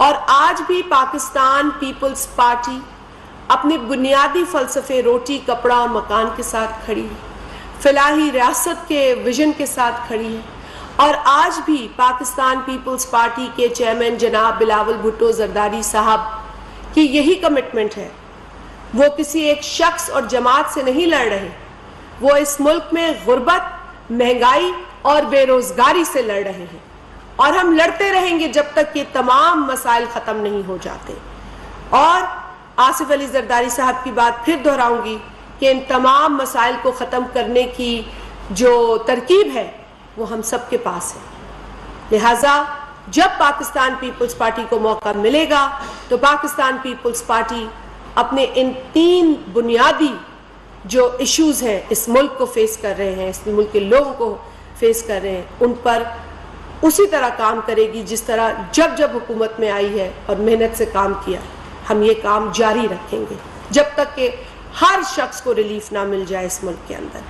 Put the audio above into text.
اور آج بھی پاکستان پیپلز پارٹی اپنے بنیادی فلسفے روٹی کپڑا اور مکان کے ساتھ کھڑی ہے، فلاحی ریاست کے ویژن کے ساتھ کھڑی ہے، اور آج بھی پاکستان پیپلز پارٹی کے چیئرمین جناب بلاول بھٹو زرداری صاحب کی یہی کمٹمنٹ ہے۔ وہ کسی ایک شخص اور جماعت سے نہیں لڑ رہے، وہ اس ملک میں غربت، مہنگائی اور بے روزگاری سے لڑ رہے ہیں، اور ہم لڑتے رہیں گے جب تک یہ تمام مسائل ختم نہیں ہو جاتے۔ اور آصف علی زرداری صاحب کی بات پھر دہراؤں گی کہ ان تمام مسائل کو ختم کرنے کی جو ترکیب ہے وہ ہم سب کے پاس ہے۔ لہٰذا جب پاکستان پیپلز پارٹی کو موقع ملے گا تو پاکستان پیپلز پارٹی اپنے ان 3 بنیادی جو ایشوز ہیں اس ملک کو فیس کر رہے ہیں، اس ملک کے لوگوں کو فیس کر رہے ہیں، ان پر اسی طرح کام کرے گی جس طرح جب حکومت میں آئی ہے اور محنت سے کام کیا۔ ہم یہ کام جاری رکھیں گے جب تک کہ ہر شخص کو ریلیف نہ مل جائے اس ملک کے اندر۔